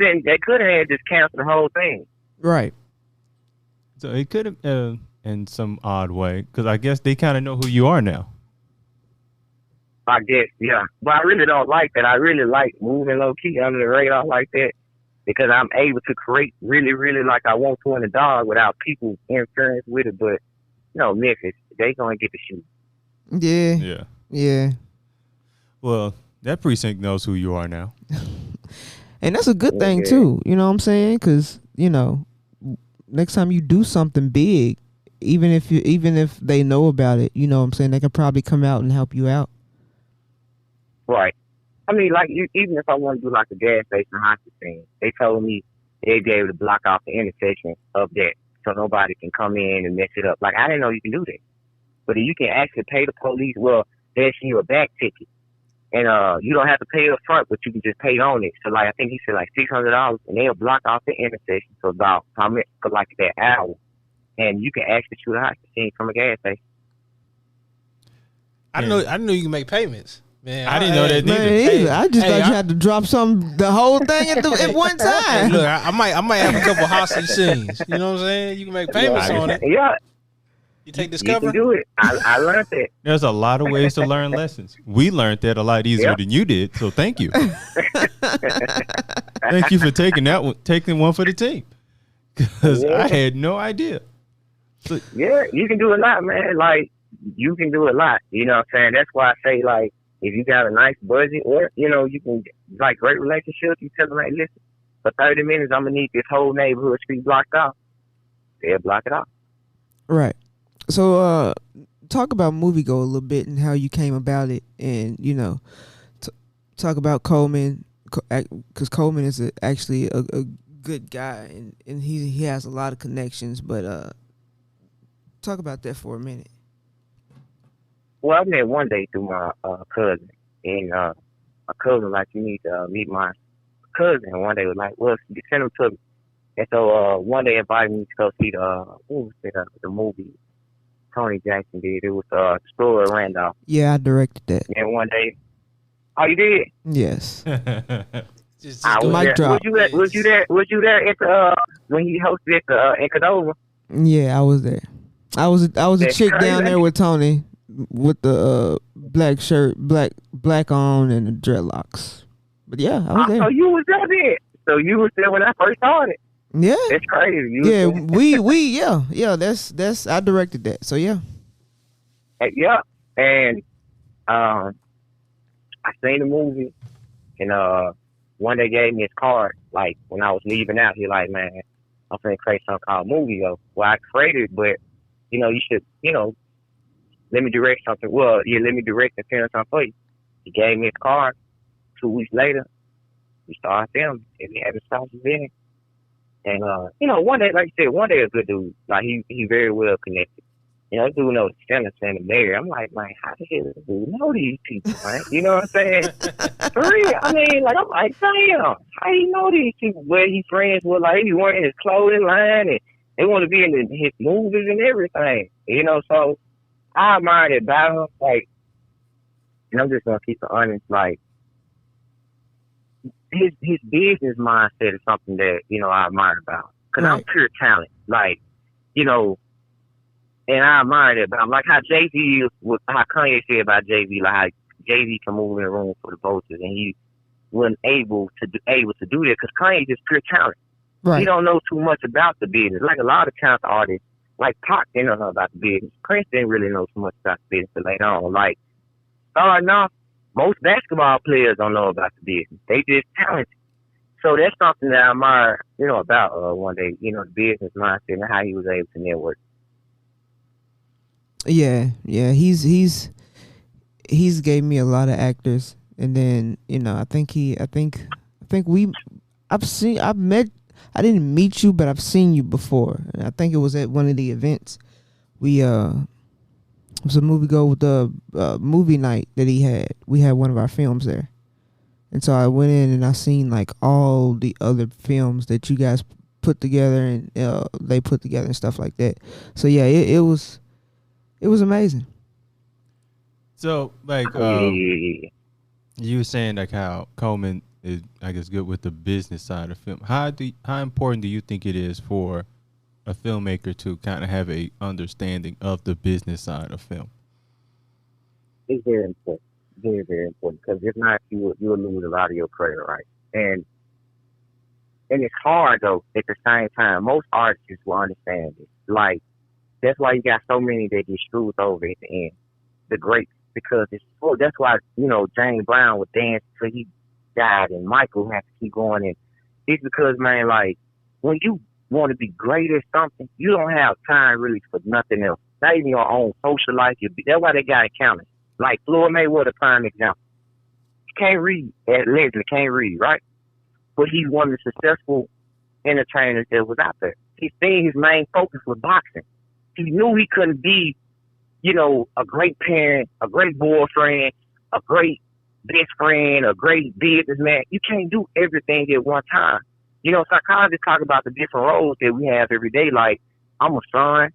just canceled the whole thing. Right. So it could have, in some odd way, because I guess they kind of know who you are now. I guess, yeah. But I really don't like that. I really like moving low key under the radar like that, because I'm able to create really, really like I want to in the dog without people interfering with it. But, you know, Memphis, they going to get the shoot. Yeah. Yeah. Yeah. Well, that precinct knows who you are now. And that's a good thing too. You know what I'm saying? Because next time you do something big, even if they know about it, you know what I'm saying, they can probably come out and help you out. Right. I mean, like, even if I want to do like a gas station hockey thing, they told me they'd be able to block off the intersection of that so nobody can come in and mess it up. Like, I didn't know you can do that. But you can actually pay the police, well, they issue you a back ticket. And you don't have to pay up front, but you can just pay on it. So, like, I think he said like $600, and they'll block off the intersection for about for like that hour. And you can actually shoot a hockey team from a gas station. I knew you can make payments. Man, I didn't know that Man, either. I just thought you had to drop the whole thing at one time. Hey, look, I might have a couple hostage scenes. You know what I'm saying? You can make payments on it. Yeah. You take Discover. You can do it. I learned that. There's a lot of ways to learn lessons. We learned that a lot easier than you did, so thank you. Thank you for taking one for the team, because I had no idea. Yeah, you can do a lot, man. Like, you can do a lot. You know what I'm saying? That's why I say, like, if you got a nice budget, or, you can, like, great relationships, you tell them, like, listen, for 30 minutes, I'm going to need this whole neighborhood street blocked off. They'll block it off. Right. So, talk about Movie Go a little bit and how you came about it, and, talk about Coleman, because Coleman is actually a good guy, and he has a lot of connections, but talk about that for a minute. Well, I met one day through my cousin, and my cousin was like, you need to meet my cousin. And one day was like, well, send him to me. And so one day invited me to go see the movie Tony Jackson did. It was Explorer Randolph. Yeah, I directed that. And one day, oh, you did? Yes. Just I was mic there. drop. Was you there at the when he hosted at in Cordova? Yeah, I was there. I was a That's chick crazy. down there with Tony, with the black shirt, black on, and the dreadlocks. But yeah, I was there. So you was there then. So you was there when I first started. Yeah. That's crazy. Yeah, yeah. That's I directed that. So yeah. Yeah, and I seen the movie, and one day gave me his card. Like, when I was leaving out, he like, man, I'm finna create something called Movie Go. Well, I created, but you should, let me direct something. Well, yeah, let me direct and film something for you. He gave me his card. 2 weeks later, we started filming, and we had the sauces in it. And one day, like you said, one day a good dude. Like, he very well connected. This dude knows Senator and the mayor. I'm like, man, how the hell does this dude know these people, man? You know what I'm saying? For real. I mean, like, I'm like, damn, how you know these people? Where he friends with, like, he wearing his clothing line, and they want to be in his movies and everything. So I admire that about him. Like, and I'm just gonna keep it honest. Like, his business mindset is something that I admire about. Cause I'm pure talent. Like, and I admire that about him. Like how Jay-Z how Kanye said about Jay-Z, like how Jay-Z can move in the room for the voters, and he wasn't able to do that because Kanye is just pure talent. Right. He don't know too much about the business. Like a lot of talented artists, like Pac, they don't know about the business. Prince didn't really know too much about the business later on. Like, starting off, most basketball players don't know about the business. They just talented. So that's something that I admire, about one day, the business mindset and how he was able to network. Yeah. He's gave me a lot of actors, and then I didn't meet you, but I've seen you before. And I think it was at one of the events. It was a movie go with the movie night that he had. We had one of our films there. And so I went in and I seen like all the other films that you guys put together and they put together and stuff like that. So yeah, it was amazing. So like you were saying like how Coleman is, I guess, good with the business side of film. How important do you think it is for a filmmaker to kind of have a understanding of the business side of film? It's very important. Very, very important. Because if not, you'll lose a lot of your credit, right? And it's hard, though, at the same time. Most artists will understand this. Like, that's why you got so many that get screwed over at the end. The greats. Because that's why, James Brown would dance till he died and Michael has to keep going. And it's because, man, like, when you want to be great at something, you don't have time really for nothing else. Not even your own social life. That's why they got accountants. Like Floyd Mayweather, prime example. He can't read. Allegedly can't read, right? But he's one of the successful entertainers that was out there. His main focus was boxing. He knew he couldn't be, you know, a great parent, a great boyfriend, a great best friend, a great businessman. You can't do everything at one time. You know, psychologists talk about the different roles that we have every day. Like, I'm a son,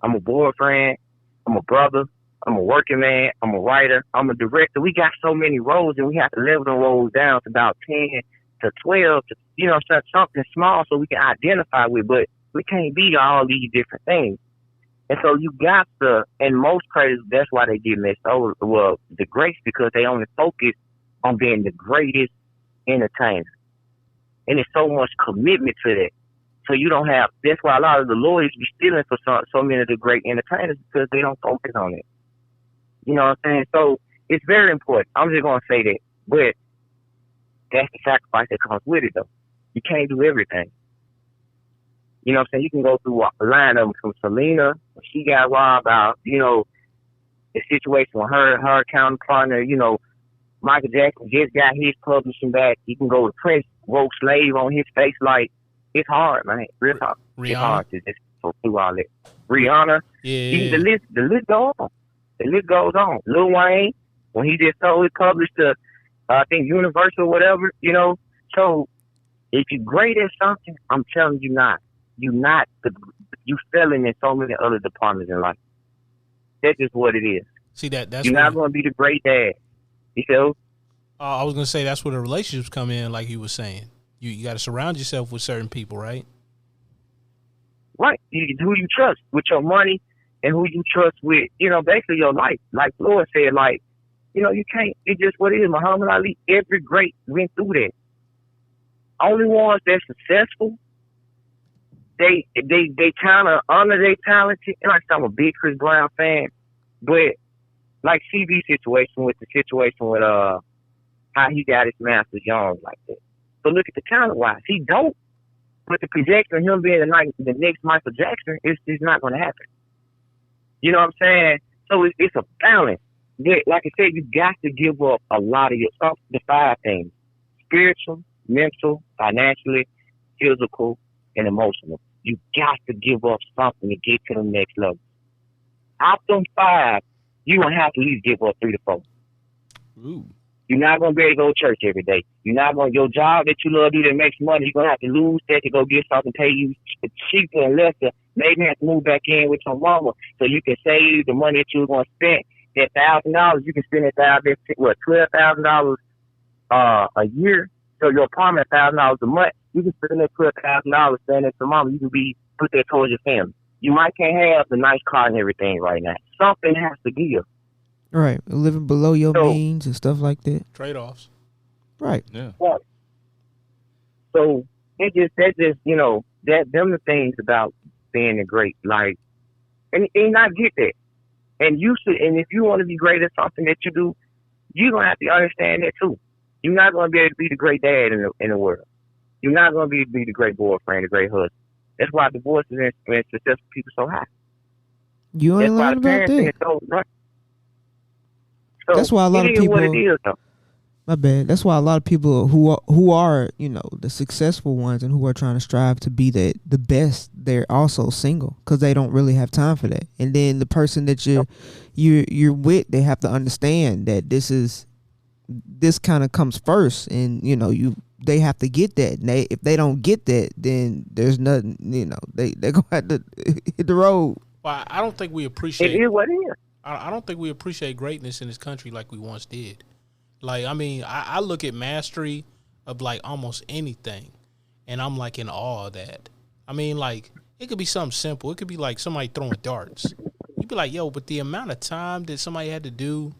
I'm a boyfriend, I'm a brother, I'm a working man, I'm a writer, I'm a director. We got so many roles, and we have to level the roles down to about 10 to 12 to, you know, something small so we can identify with. But we can't be all these different things. And so you got to, and most creators, that's why they get messed over. Well, the greats, because they only focus on being the greatest entertainer. And there's so much commitment to that. So you don't have, that's why a lot of the lawyers be stealing for so many of the great entertainers, because they don't focus on it. You know what I'm saying? So it's very important. I'm just going to say that. But that's the sacrifice that comes with it, though. You can't do everything. You know what I'm saying? You can go through a line of them from Selena, when she got robbed out, you know, the situation with her accounting partner, you know, Michael Jackson just got his publishing back. You can go to Prince, wrote Slave on his face. Like, it's hard, man. Real talk. It's hard to just go through all that. Rihanna, the list goes on. The list goes on. Lil Wayne, when he just totally published to, I think, Universal or whatever, you know. So, if you're great at something, I'm telling you you failing in so many other departments in life. That's just what it is. See, that's you're not going to be the great dad. You feel? I was going to say that's where the relationships come in, like you were saying. You got to surround yourself with certain people, right? Right. Who you trust with your money and who you trust with, you know, basically your life. Like Floyd said, like, you know, you can't, it's just what it is. Muhammad Ali, every great went through that. Only ones that's successful, they kind of honor their talent. And like, I'm a big Chris Brown fan, but like CB situation with how he got his masters young like that. But look at the talent wise, he don't. But the projection of him being the next Michael Jackson is not going to happen. You know what I'm saying? So it's a balance. Like I said, you got to give up a lot of the 5 things: spiritual, mental, financially, physical, and emotional. You got to give up something to get to the next level. Out them 5, you're going to have to at least give up 3 to 4. Ooh. You're not going to be able to go to church every day. You're not going to, your job that you love to do that makes money, you're going to have to lose that to go get something, pay you cheaper and lesser. Maybe have to move back in with your mama so you can save the money that you were going to spend. That $1,000, you can spend $12,000 a year. So your apartment, $1,000 a month, you can spend that $12,000 spending it to mama. You can put that towards your family. You might can't have the nice car and everything right now. Something has to give. Right, living below your means and stuff like that. Trade-offs. Right. Yeah. So that just you know, them the things about being a great, like, and not get that. And if you want to be great at something that you do, you're gonna have to understand that too. You're not gonna be able to be the great dad in the world. You're not gonna be the great boyfriend, the great husband. That's why divorces and successful people so high. You ain't lying about that. So that's why a lot of people. What it is, though. My bad. That's why a lot of people who are you know the successful ones and who are trying to strive to be the best, they're also single because they don't really have time for that. And then the person that you're with, they have to understand that this kind of comes first, and you know they have to get that. And if they don't get that, then there's nothing. You know they're gonna have to hit the road. Well, I don't think we appreciate. It is what it is. I don't think we appreciate greatness in this country like we once did. Like, I mean, I look at mastery of like almost anything, and I'm like in awe of that. I mean, like, it could be something simple. It could be like somebody throwing darts. You'd be like, yo, but the amount of time that somebody had to do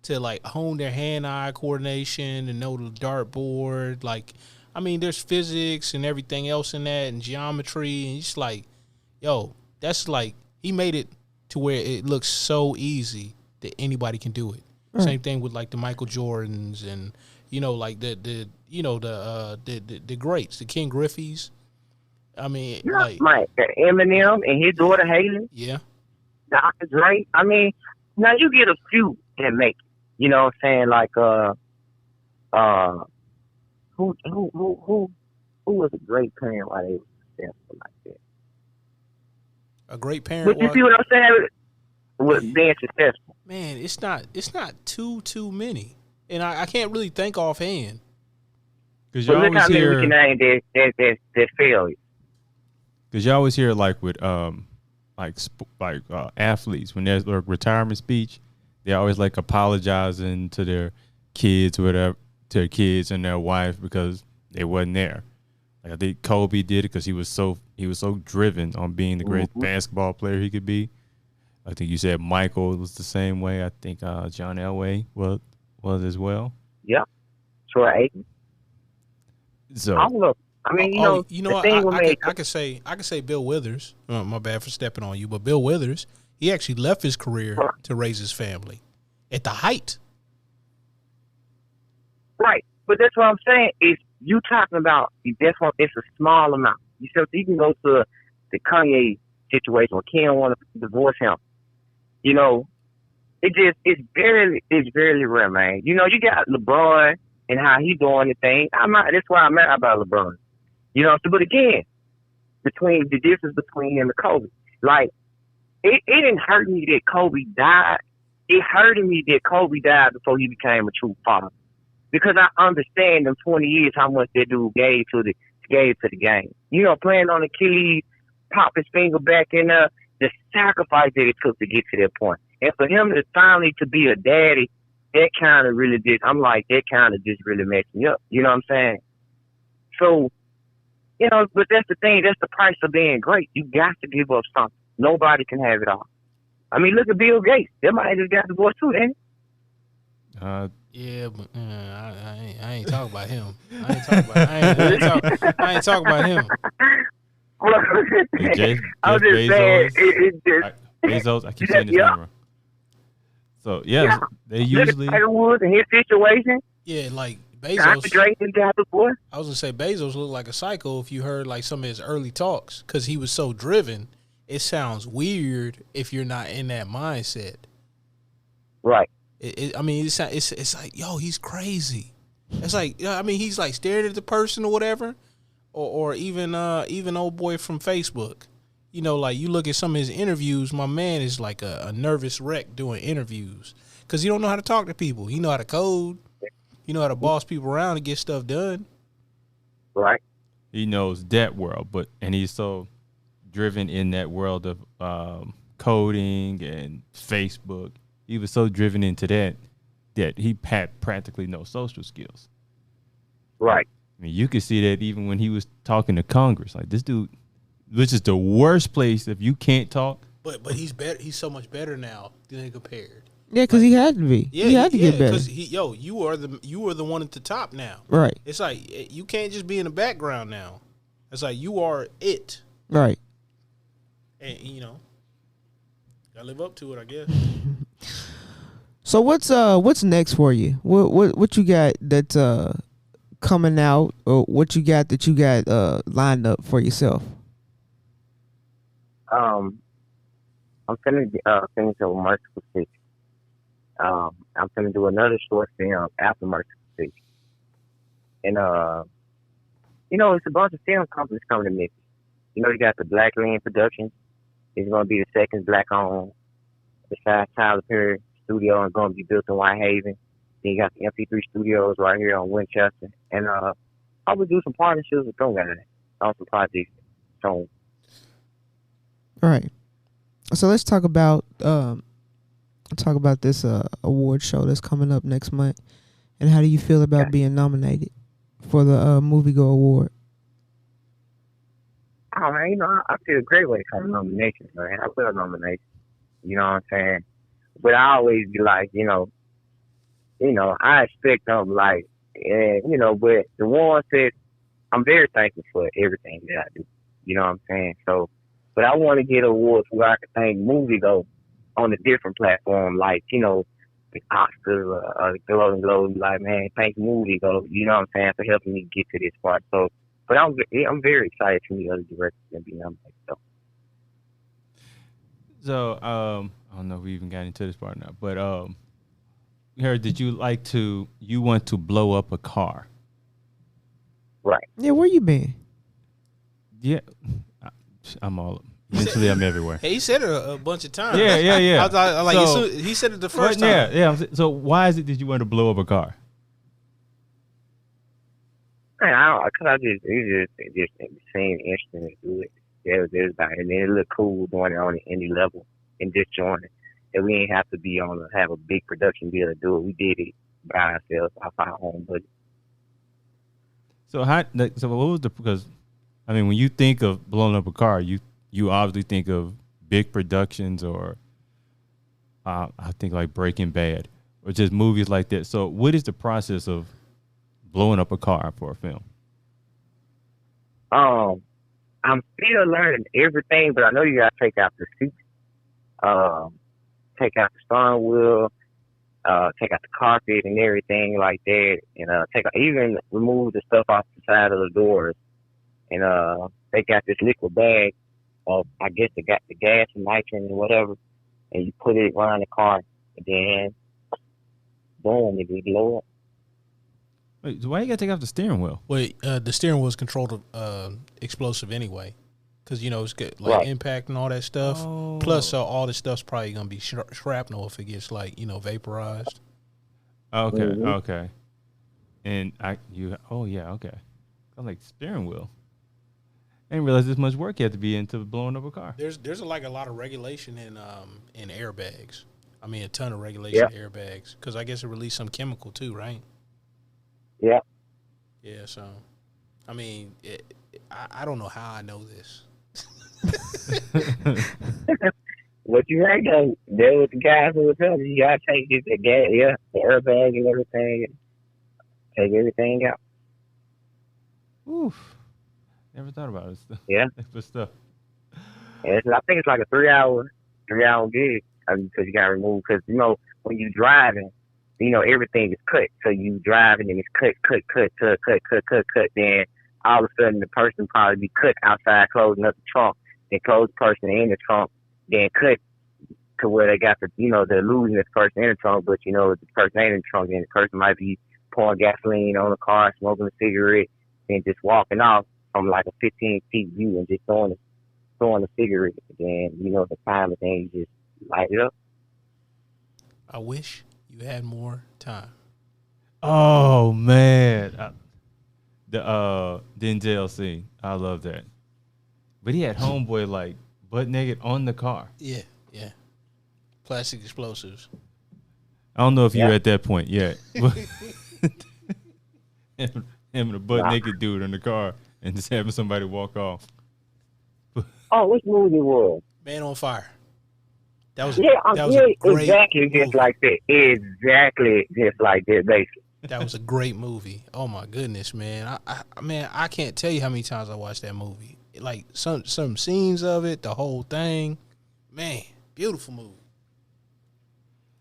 to like hone their hand-eye coordination and know the dartboard, like, I mean, there's physics and everything else in that and geometry, and it's like, yo, that's like, he made it to where it looks so easy that anybody can do it. Right. Same thing with like the Michael Jordans and, You know, like the greats, the King Griffey's. I mean, Yeah, like, like Eminem and his daughter Haley, yeah, Dr. Dre. I mean, now you get a few that make it. You know what I'm saying? Like uh who was a great parent while they were successful like that? a great parent. But you see what I'm saying? With being successful. Man, it's not too many, and I can't really think offhand. Because you But look always how many we can hear, name that failure. because you always hear like with athletes when there's like retirement speech, they always like apologizing to their kids or whatever, to their kids and their wife because they wasn't there. Like I think Kobe did it because he was so driven on being the great basketball player he could be. I think you said Michael was the same way. I think John Elway was as well. Yep. Troy Aikman. So All of them. I mean, I could say Bill Withers. My bad for stepping on you, but Bill Withers, he actually left his career to raise his family at the height. Right. But that's what I'm saying is you talking about that's what it's a small amount. You can go to the Kanye situation where Kim want to divorce him. You know, it's very rare, man. You know, you got LeBron and how he doing the thing. That's why I'm mad about LeBron. You know, but again, between the difference between him and Kobe, like it didn't hurt me that Kobe died. It hurted me that Kobe died before he became a true father, because I understand in 20 years how much that dude gave to the game. You know, playing on Achilles, pop his finger back in the sacrifice that it took to get to that point. And for him to finally to be a daddy, that kind of really did. I'm like, that kind of just really messed me up. You know what I'm saying? So, you know, but that's the thing. That's the price of being great. You got to give up something. Nobody can have it all. I mean, look at Bill Gates. They might have just got divorced too, didn't he? Yeah, but I ain't talking about him. I ain't talking about him. I'm just saying, Bezos. I keep saying his name wrong. So they usually. Look at Tiger Woods and his situation. Yeah, like Dr. Bezos. Dre got divorced. I was gonna say Bezos looked like a psycho if you heard like some of his early talks, because he was so driven. It sounds weird if you're not in that mindset. Right. It's like, yo, he's crazy. It's like, I mean, he's like staring at the person or whatever, or even old boy from Facebook. You know, like you look at some of his interviews, my man is like a nervous wreck doing interviews because he don't know how to talk to people. He know how to code. He know how to boss people around and get stuff done. Right. He knows that world, and he's so driven in that world of coding and Facebook. He was so driven into that he had practically no social skills. Right. I mean, you could see that even when he was talking to Congress. Like, this dude, which is the worst place if you can't talk. But he's better. He's so much better now than compared. Yeah, because he had to be. Yeah, he had to get better. Because you are the one at the top now. Right. It's like you can't just be in the background now. It's like you are it. Right. And you know, gotta live up to it, I guess. So what's next for you? What you got that's coming out, or what you got lined up for yourself? I'm gonna finish up Merciful Six. I'm gonna do another short film after Merciful Six, and you know, it's a bunch of film companies coming to Memphis. You know, you got the Black Land Productions. It's gonna be the second black-owned besides Tyler Perry studio, and gonna be built in Whitehaven. Then you got the MP3 Studios right here on Winchester, and I will do some partnerships with them guys on some projects. So, All right. So let's talk about this award show that's coming up next month, and how do you feel about being nominated for the Movie Go Award? Oh man, you know, I feel great when it comes to nominations, man. I love nominations. You know what I'm saying? But I always be like, you know, I expect them like, you know, but the ones that I'm very thankful for everything that I do. You know what I'm saying? So, but I want to get awards where I can thank Movie Go on a different platform, like, you know, the Oscars or the Golden Globes. Like, man, thank you, movie go. You know what I'm saying, for helping me get to this part. So, but I'm very excited to meet other directors and be nominated. So I don't know if we even got into this part or not, but Harry, did you you want to blow up a car? Right. Yeah, where you been? Yeah, I'm all. Mentally, I'm everywhere. Hey, he said it a bunch of times. Yeah. I like So- he said it the first But time. yeah. So why is it that you want to blow up a car? Man, it just seemed interesting to do it. And then it looked cool doing it on the indie level and just joining it. And we ain't have to have a big production deal to do it. We did it by ourselves off our own budget. So what was because I mean, when you think of blowing up a car, you obviously think of big productions or I think like Breaking Bad or just movies like that. So what is the process of blowing up a car for a film? I'm still learning everything, but I know you gotta take out the seats, take out the steering wheel, take out the carpet and everything like that, and even remove the stuff off the side of the doors. And they got this liquid bag of, I guess they got the gas and nitrogen and whatever, and you put it around the car, and then boom, it blow up. Wait, so why you gotta take off the steering wheel? Wait, the steering wheel is controlled explosive anyway, because it's got Right. impact and all that stuff. Oh. Plus, all this stuff's probably gonna be shrapnel if it gets vaporized. Okay, Mhm. okay. And okay. I'm like steering wheel. I didn't realize this much work you had to be into blowing up a car. There's a lot of regulation in airbags. I mean, a ton of regulation in airbags, because I guess it released some chemical too, right? Yeah. Yeah. So, I mean, I don't know how I know this. What you ain't done, there was the guys who were telling you gotta take the gas, the airbag and everything, take everything out. Oof. Never thought about it. Yeah. But stuff. And I think it's like a 3-hour gig, because you gotta remove, because when you driving, everything is cut. So you driving and it's cut, then all of a sudden the person probably be cut outside closing up the trunk, then close the person in the trunk, then cut to where they got they're losing this person in the trunk, but the person ain't in the trunk, and the person might be pouring gasoline on the car, smoking a cigarette, and just walking off from like a 15 feet view and just throwing a cigarette. Then, the time and thing, you just light it up. I wish you had more time. Oh man. The Denzel scene. I love that. But he had homeboy like butt naked on the car. Yeah. Plastic explosives. I don't know if you're at that point yet. Him and a butt naked dude in the car and just having somebody walk off. Oh, which movie was? Man on Fire. That was Yeah, a great exactly movie. just like that. Exactly just like that, basically. That was a great movie. Oh my goodness, man! I can't tell you how many times I watched that movie. Like some scenes of it, the whole thing. Man, beautiful movie.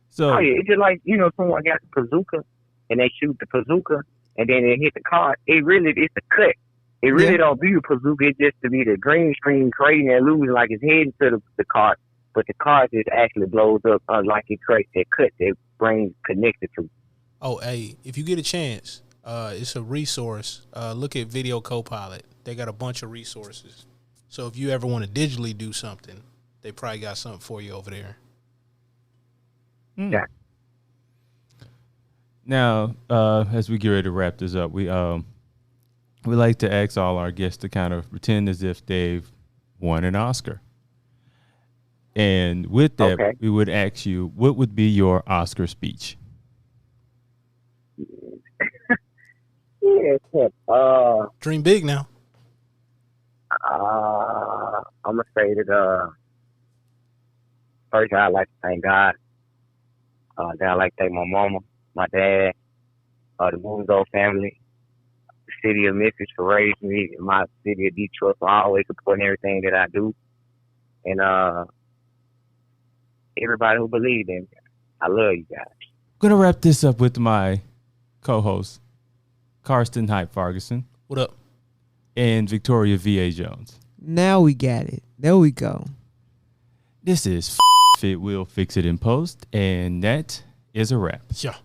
So Oh yeah, it's just like someone got the bazooka and they shoot the bazooka and then they hit the car. It's a cut. It really don't be a bazooka. It's just to be the green screen creating and losing like it's heading to the car, but the car just actually blows up like it creates that cut that brain connected to. Oh, hey, if you get a chance, it's a resource. Look at Video Copilot. They got a bunch of resources. So if you ever want to digitally do something, they probably got something for you over there. Yeah. now, as we get ready to wrap this up, we like to ask all our guests to kind of pretend as if they've won an Oscar. And with that, we would ask you, what would be your Oscar speech? Dream big now. I'm gonna say that first I'd like to thank God. Then I'd like to thank my mama, my dad, the Moonzo family, the city of Memphis for raising me, and my city of Detroit for always supporting everything that I do, and everybody who believed in me. I love you guys. Gonna wrap this up with my co-host, Karsten Hype Ferguson What up? and Victoria V.A. Jones. Now we got it. There we go. This is It Will Fix It in Post, and that is a wrap. Yeah.